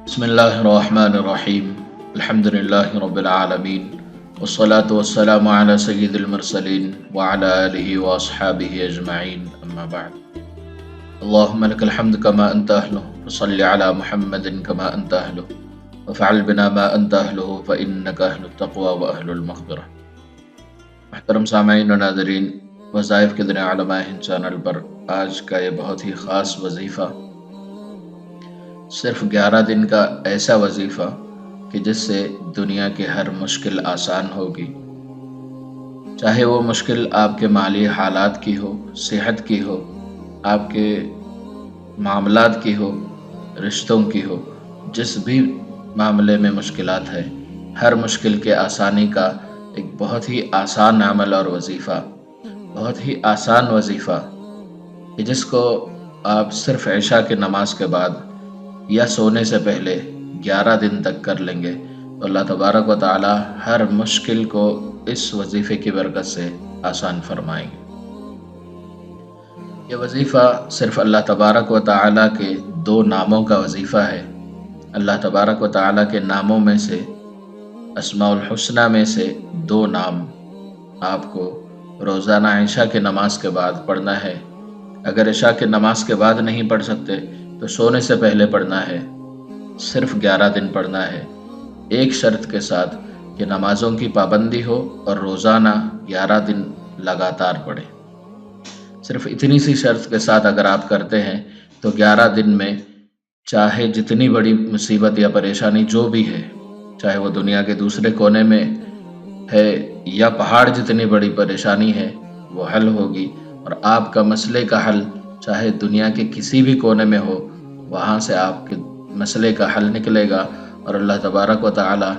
بسم اللہ الرحمن الرحیم الحمد للہ رب العالمین والصلاة والسلام علی سید المرسلین وعلی آلہ واصحابہ اجمعین اما بعد اللہم لک الحمد کما انت اہلہ وصلی علی محمد کما انت اہلہ وفعل بنا ما انت اہلہ فإنک اہل التقوی واہل المغفرہ۔ محترم سامعین و ناظرین، وظائف کے دن علماء ہند چینل پر آج کا یہ بہت ہی خاص وظیفہ، صرف 11 دن کا ایسا وظیفہ کہ جس سے دنیا کی ہر مشکل آسان ہوگی، چاہے وہ مشکل آپ کے مالی حالات کی ہو، صحت کی ہو، آپ کے معاملات کی ہو، رشتوں کی ہو، جس بھی معاملے میں مشکلات ہے، ہر مشکل کے آسانی کا ایک بہت ہی آسان عمل اور وظیفہ، بہت ہی آسان وظیفہ کہ جس کو آپ صرف عشاء کی نماز کے بعد یا سونے سے پہلے 11 دن تک کر لیں گے تو اللہ تبارک و تعالی ہر مشکل کو اس وظیفے کی برکت سے آسان فرمائیں گے۔ یہ وظیفہ صرف اللہ تبارک و تعالی کے 2 ناموں کا وظیفہ ہے۔ اللہ تبارک و تعالی کے ناموں میں سے، اسماء الحسنہ میں سے 2 نام آپ کو روزانہ عشاء کی نماز کے بعد پڑھنا ہے۔ اگر عشاء کی نماز کے بعد نہیں پڑھ سکتے تو سونے سے پہلے پڑھنا ہے، صرف 11 دن پڑھنا ہے، ایک شرط کے ساتھ کہ نمازوں کی پابندی ہو اور روزانہ 11 دن لگاتار پڑھیں۔ صرف اتنی سی شرط کے ساتھ اگر آپ کرتے ہیں تو 11 دن میں چاہے جتنی بڑی مصیبت یا پریشانی جو بھی ہے، چاہے وہ دنیا کے دوسرے کونے میں ہے یا پہاڑ جتنی بڑی پریشانی ہے، وہ حل ہوگی، اور آپ کا مسئلے کا حل چاہے دنیا کے کسی بھی کونے میں ہو، وہاں سے آپ کے مسئلے کا حل نکلے گا، اور اللہ تبارک و تعالی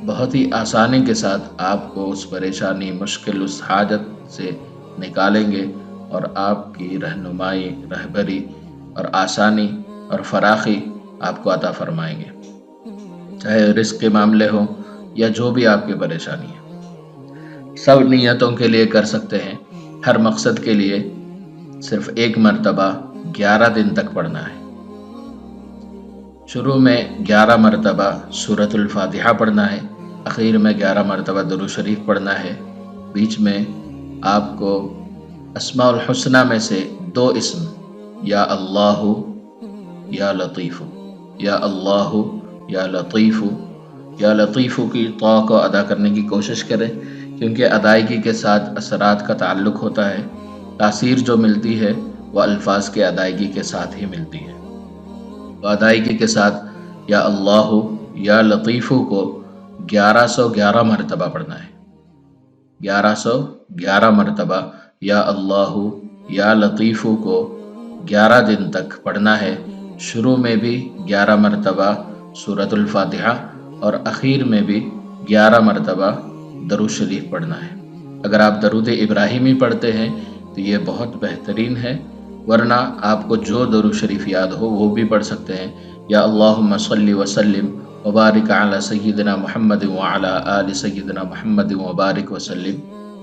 بہت ہی آسانی کے ساتھ آپ کو اس پریشانی، مشکل، اس حاجت سے نکالیں گے، اور آپ کی رہنمائی، رہبری اور آسانی اور فراخی آپ کو عطا فرمائیں گے، چاہے رزق کے معاملے ہوں یا جو بھی آپ کی پریشانی ہے۔ سب نیتوں کے لیے کر سکتے ہیں، ہر مقصد کے لیے صرف ایک مرتبہ 11 دن تک پڑھنا ہے۔ شروع میں 11 مرتبہ سورۃ الفاتحہ پڑھنا ہے، اخیر میں 11 مرتبہ درود شریف پڑھنا ہے، بیچ میں آپ کو اسماء الحسنہ میں سے 2 اسم، یا اللہ یا لطیف، یا اللہ یا لطیف، یا لطیف کی طا کو ادا کرنے کی کوشش کریں، کیونکہ ادائیگی کے ساتھ اثرات کا تعلق ہوتا ہے، تاثیر جو ملتی ہے وہ الفاظ کے ادائیگی کے ساتھ ہی ملتی ہے۔ تو ادائیگی کے ساتھ یا اللہ یا لطیف کو 1111 مرتبہ پڑھنا ہے، 1111 مرتبہ یا اللہ یا لطیف کو 11 دن تک پڑھنا ہے۔ شروع میں بھی 11 مرتبہ سورۃ الفاتحہ اور اخیر میں بھی 11 مرتبہ درود شریف پڑھنا ہے۔ اگر آپ درود ابراہیمی پڑھتے ہیں تو یہ بہت بہترین ہے، ورنہ آپ کو جو درود شریف یاد ہو وہ بھی پڑھ سکتے ہیں، یا اللہم صلی وسلم وبارک علی سیدنا محمد وعلی آل سیدنا محمد وبارک وسلم،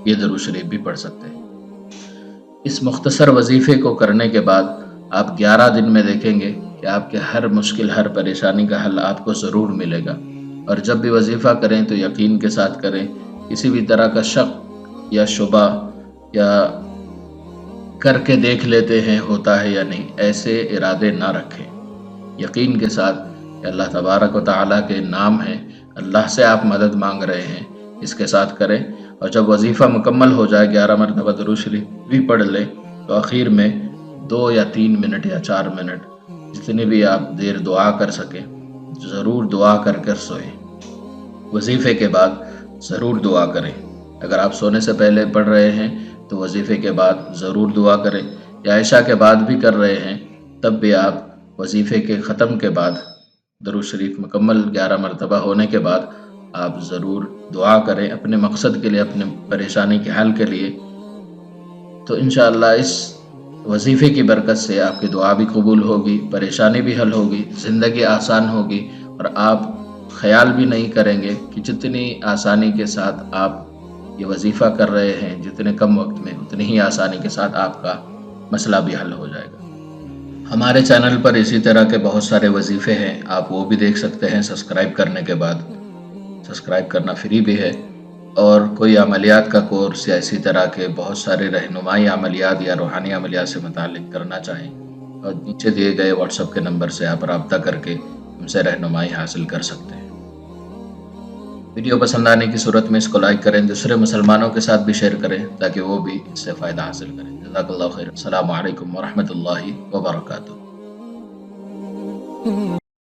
یہ درود شریف بھی پڑھ سکتے ہیں۔ اس مختصر وظیفے کو کرنے کے بعد آپ 11 دن میں دیکھیں گے کہ آپ کے ہر مشکل، ہر پریشانی کا حل آپ کو ضرور ملے گا، اور جب بھی وظیفہ کریں تو یقین کے ساتھ کریں، کسی بھی طرح کا شک یا شبہ یا کر کے دیکھ لیتے ہیں ہوتا ہے یا نہیں، ایسے ارادے نہ رکھیں، یقین کے ساتھ کہ اللہ تبارک و تعالیٰ کے نام ہیں، اللہ سے آپ مدد مانگ رہے ہیں، اس کے ساتھ کریں، اور جب وظیفہ مکمل ہو جائے، 11 مرتبہ درود شریف بھی پڑھ لیں، تو آخر میں 2 یا 3 منٹ یا 4 منٹ جتنی بھی آپ دیر دعا کر سکیں، ضرور دعا کر کر سوئیں۔ وظیفے کے بعد ضرور دعا کریں، اگر آپ سونے سے پہلے پڑھ رہے ہیں تو وظیفے کے بعد ضرور دعا کریں، یا عشاء کے بعد بھی کر رہے ہیں تب بھی آپ وظیفے کے ختم کے بعد، درود شریف مکمل 11 مرتبہ ہونے کے بعد آپ ضرور دعا کریں اپنے مقصد کے لیے، اپنے پریشانی کے حل کے لیے، تو انشاءاللہ اس وظیفے کی برکت سے آپ کی دعا بھی قبول ہوگی، پریشانی بھی حل ہوگی، زندگی آسان ہوگی، اور آپ خیال بھی نہیں کریں گے کہ جتنی آسانی کے ساتھ آپ یہ وظیفہ کر رہے ہیں، جتنے کم وقت میں اتنی ہی آسانی کے ساتھ آپ کا مسئلہ بھی حل ہو جائے گا۔ ہمارے چینل پر اسی طرح کے بہت سارے وظیفے ہیں، آپ وہ بھی دیکھ سکتے ہیں سبسکرائب کرنے کے بعد۔ سبسکرائب کرنا فری بھی ہے، اور کوئی عملیات کا کورس یا اسی طرح کے بہت سارے رہنمائی عملیات یا روحانی عملیات سے متعلق کرنا چاہیں اور نیچے دیے گئے واٹس ایپ کے نمبر سے آپ رابطہ کر کے ہم سے رہنمائی حاصل کر سکتے ہیں۔ ویڈیو پسند آنے کی صورت میں اس کو لائک کریں، دوسرے مسلمانوں کے ساتھ بھی شیئر کریں تاکہ وہ بھی اس سے فائدہ حاصل کریں۔ جزاک اللہ خیر۔ السلام علیکم ورحمۃ اللہ وبرکاتہ۔